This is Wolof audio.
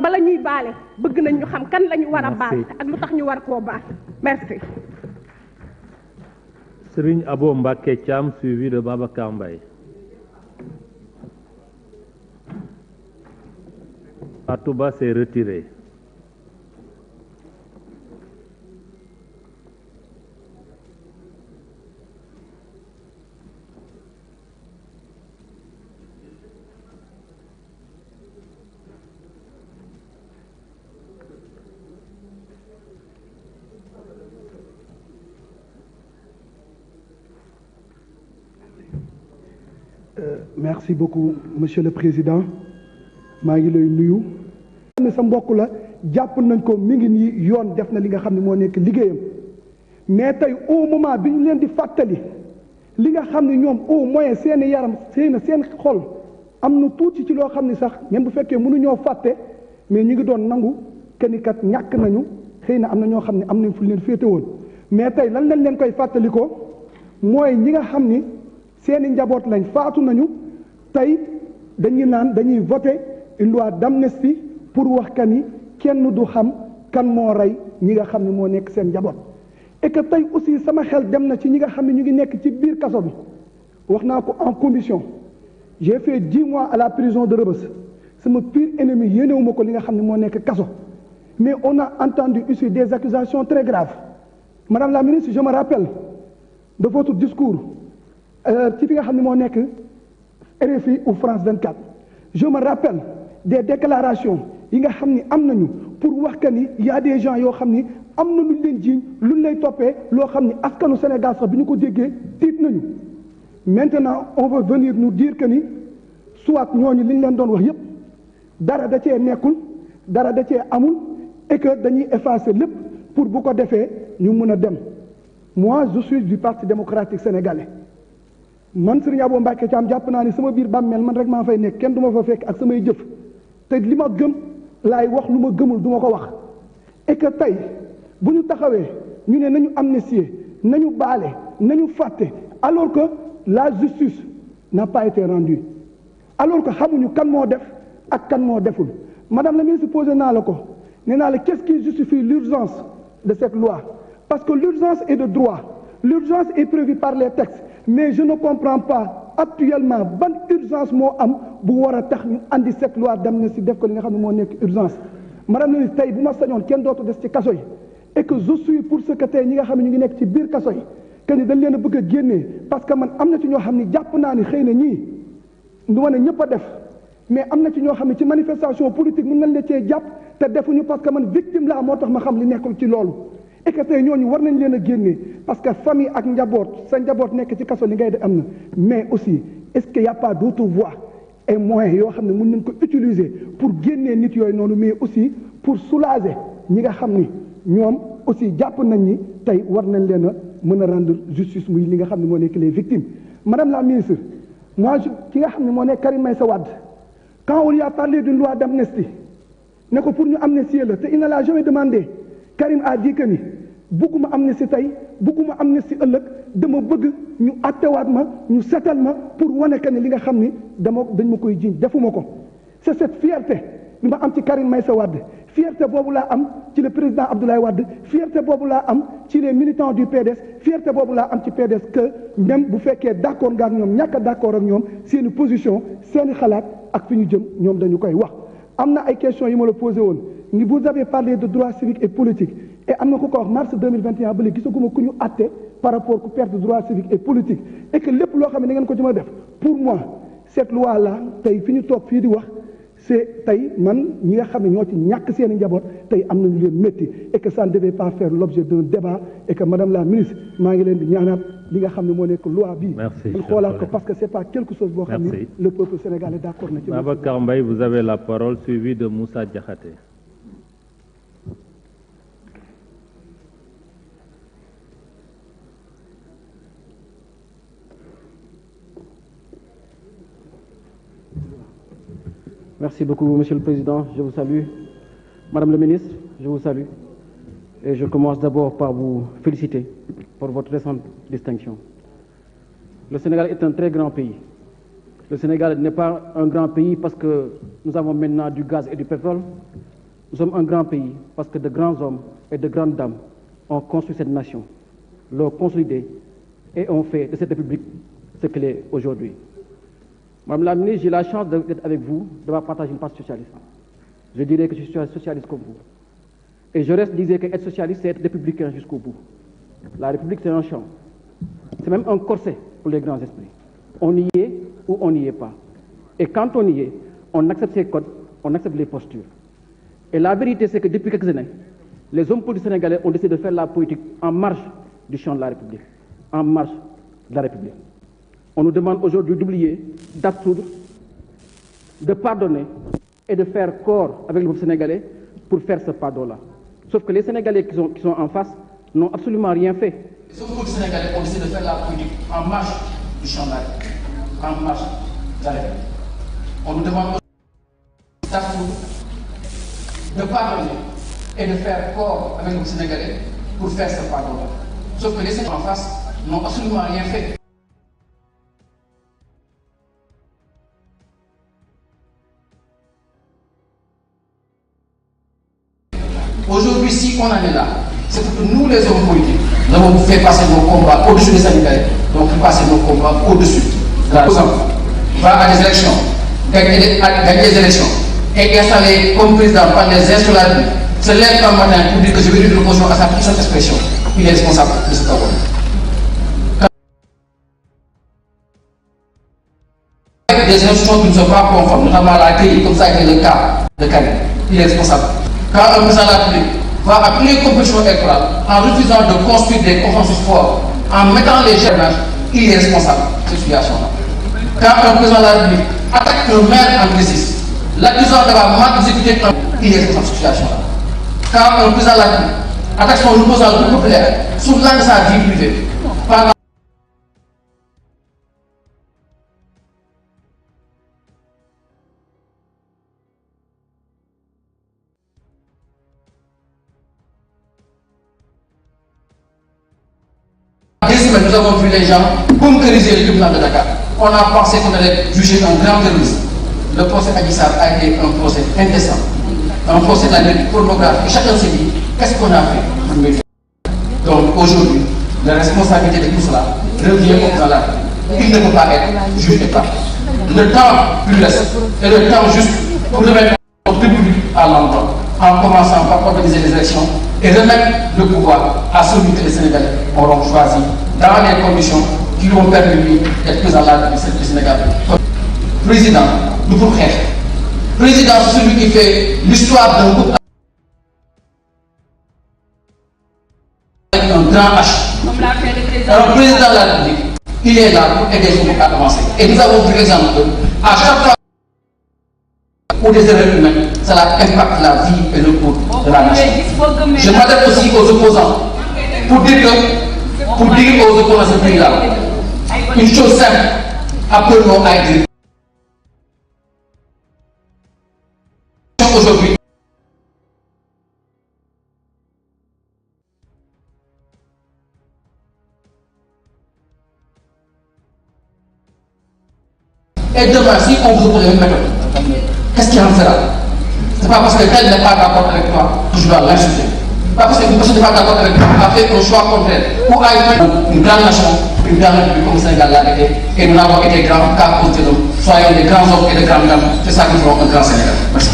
bala ñuy baale bëgg nañ ñu xam kan lañu war a baal ak lu tax ñu war koo baal. Merci. Serigne Abo Mbacké Thiam suivi de Babacar Mbaye. Fatouba s'est retiré. Merci beaucoup monsieur le président maa ngi lay nuyu. ne sa mbokk la jàpp nañ ko mi ngi nii yoon def na li nga xam ne moo nekk liggéeyam mais tey au moment bi ñu leen di fàttali li nga xam ne ñoom au moins seen yaram seen xol am na tuuti ci loo xam ne sax même bu fekkee mënuñoo fàtte mais ñu ngi doon nangu kenn kat ñàkk nañu xëy na am na ñoo xam ne am nañ fu leen féete woon mais tey lan lañ leen koy fàttali ko mooy ñi nga xam ni seeni njaboot lañ faatu nañu tey dañuy naan dañuy voter une loi d'amnistie pour wax ka ni kenn du xam kan moo rey ñi nga xam ne moo nekk seen njaboot et que tey aussi sama xel dem na ci ñi nga xam ne ñu ngi nekk ci biir kaso bi wax naa ko en commission j'ai fait 10 mois à la prison de Rebeuss sama pire ennemi yéenewuma ko li nga xam ne moo nekk kaso mais on a entendu ici des accusations très graves madame la ministre je me rappelle de votre discours ci fi nga xam ne moo nekk RFI ou France 24 je me rappelle des déclarations yi nga xam ni am nañu pour wax que ni y a des gens yoo xam ni am na luñ leen jiiñ luñ lay toppee loo xam ni askanu Sénégal sax bi ñu ko déggee tiit nañu maintenant on veut venir nous dire que ni soit ñooñu liñ leen doon wax yépp dara da cee nekkul dara da cee amul et que dañuy effacer lépp pour bu ko defee ñu mën a dem moi je suis du Parti démocratique sénégalais man Serigne Abo Mbacké Thiam jàpp naa ni sama biir bàmmeel man rek maa fay nekk kenn du ma fa fekk ak samay jëf te li ma gëm laay wax lu ma gëmul du ma ko wax et que tey bu ñu taxawee ñu ne nañu amnistier nañu baale nañu fàtte alors que la justice n'a pas été rendue alors que xamuñu kan moo def ak kan moo deful madame la ministre posé naa la ko nee naa la qu'est-ce qui justifie l'urgence de cette loi parce que l'urgence est de droit l'urgence est prévue par les textes mais je ne comprends pas actuellement ban urgence moo am bu war a tax ñu andi cette loi d'amnistie def ko li nga xam ne moo nekk urgence madame la ministre tey bu ma sañoon kenn dootu des ci kaso yi et que je suis pour ce que tey ñi nga xam ne ñu ngi nekk ci biir kaso yi que ni dañ leen a bëgg a génnee parce que man am na ci ñoo xam ne jàpp naa ni xëy na ñii du ma ne ñëpp a def mais am na ci ñoo xam ne ci manifestation politique mën nañ la cee jàpp te defuñu parce que man victime laa moo tax ma xam li nekkul ci loolu et que tey ñooñu war nañ leen a génnee parce que famille ak njaboot sa njaboot nekk ci kaso li ngay def am na mais aussi est-ce qu'il y a pas d'autres voies et moyens yoo xam ne mën nañ ko utiliser pour génnee nit yooyu noonu mais aussi pour soulager ñi nga xam ni ñoom aussi jàpp nañ ni tey war nañ leen a mën a rendre justice muy li nga xam ne moo nekk les victimes madame la ministre moi ki nga xam ne moo nekk Karim Meïssa Wade quand on lui a parlé d'une loi d'amnistie ne ko pour ñu amnistier la te il ne l'a jamais demandé Karim a dit que ni bugguma amnistie tey bugguma amnistie ëllëg dama bëgg ñu attewaat ma ñu setal ma pour wane que ni li nga xam ni dañ ma koy jiiñ defuma ko c'est cette fierté bi ma am ci Karim Meïssa Wade fierté boobu laa am ci le président Abdoulaye Wade fierté boobu laa am ci les militants du PDS fierté boobu laa am ci PDS que même bu fekkee d'accord nga ak ñoom ñàkk a d'accord ak ñoom seeni position seeni xalaat ak fi ñu jëm ñoom dañu koy wax am na ay questions yi ma la posé woon ni vous avez parlé de droits civiques et politiques et am na ku ko wax mars 2021 ba léegi gisaguma ku ñu àtte par rapport ku perte de droits civiques et politiques et que lépp loo xam ne da ngeen ko ci mën a def pour moi cette loi là tey fi ñu toog fii di wax c'est tey man ñi nga xam ne ñoo ci ñàkk seen njaboot tey am nañu leen métti et que ça ne devait pas faire l'objet d'un débat et que madame la ministre maa ngi leen di ñaanaat li nga xam ne moo nekk loi bi ñu xoolaat ko parce que c'est pas quelque chose boo xam ne le peuple sénégalais d'accord na ci. Babacar Mbaye, vous avez la parole suivi de Moussa Diakhaté. Merci beaucoup, Monsieur le Président. Je vous salue. Madame le Ministre, je vous salue. Et je commence d'abord par vous féliciter pour votre récente distinction. Le Sénégal est un très grand pays. Le Sénégal n'est pas un grand pays parce que nous avons maintenant du gaz et du pétrole. Nous sommes un grand pays parce que de grands hommes et de grandes dames ont construit cette nation, l'ont consolidée et ont fait de cette République ce qu'elle est aujourd'hui. Madame la ministre, j'ai la chance d'être avec vous, de partager une part socialiste. Je dirais que je suis socialiste comme vous. Et je reste disais qu'être socialiste, c'est être républicain jusqu'au bout. La République, c'est un champ. C'est même un corset pour les grands esprits. On y est ou on n'y est pas. Et quand on y est, on accepte ses codes, on accepte les postures. Et la vérité, c'est que depuis quelques années, les hommes politiques sénégalais ont décidé de faire la politique en marge du champ de la République, en marge de la République. On nous demande aujourd'hui d'oublier, d'absoudre, de pardonner et de faire corps avec le peuple sénégalais pour faire ce pardon-là. Sauf que les Sénégalais qui sont en face n'ont absolument rien fait. Les hommes politiques sénégalais ont décidé de faire la politique en marge du champ de la République, en marge de la République. On nous demande aujourd'hui d'absoudre, de pardonner et de faire corps avec le peuple sénégalais pour faire ce pardon-là. Sauf que les Sénégalais en face n'ont absolument rien fait. Aujourd'hui, si on en est là, c'est que nous, les hommes politiques, nous avons fait passer nos combats au-dessus des Sénégalais, nous avons fait passer nos combats au-dessus. L'opposant va à des élections, gagne des élections, et installé comme président par les insulaires, se lève un matin pour dire que je vais dire l'opposition à sa puissante expression. Il est responsable de ce travail. Des institutions qui ne sont pas conformes, notamment la CRI, comme ça a été le cas de Karim, il est responsable. Quand un président de la République va à toutes les compétitions électorales en refusant de construire des consensus forts, en mettant les germages, il est responsable de cette situation-là. Quand un président de la République attaque un maire en crisis, l'accusant d'avoir mal exécuté il est responsable de cette situation-là. Quand un président de la République attaque son opposant populaire sous l'angle de sa vie privée, par nous avons vu les gens bunkériser le tribunal de Dakar. On a pensé qu'on allait juger un grand terroriste. Le procès Adji Sarr a été un procès indécent, un procès de la lutte pornographique. Et chacun s'est dit, qu'est-ce qu'on a fait? Donc aujourd'hui, la responsabilité de tout cela revient au président de la République. Il ne peut pas être juge d'État. Le temps lui reste, et le temps juste pour remettre notre République à l'endroit, en commençant par organiser les élections et remettre le pouvoir à celui que les Sénégalais auront choisi dans les conditions qui lui ont permis d'être président de la République du Sénégal. Président, nous pouvons faire. Président, c'est celui qui fait l'histoire d'un groupe avec un grand H. Un président de la République, il est là pour aider son groupe à avancer. Et nous avons vu l'exemple à chaque fois où des erreurs humaines, cela impacte la vie et le cours de la nation. Je m'adresse aussi aux opposants pour dire aux opposants de ce pays-là une chose simple, appelons à être aujourd'hui. Et demain, si on vous oppose une méthode, qu'est-ce qui en sera? C'est pas parce que tel n'est pas d'accord avec toi que je dois l'insulter. Pas parce que une personne n'est pas d'accord avec toi a fait un choix contraire ou a fait une grande nation, une grande république comme le Sénégal l'a été. Et nous n'avons été grands qu'à cause de nous. Soyons des grands hommes et des grandes dames. C'est ça qui fera un grand Sénégal. Merci.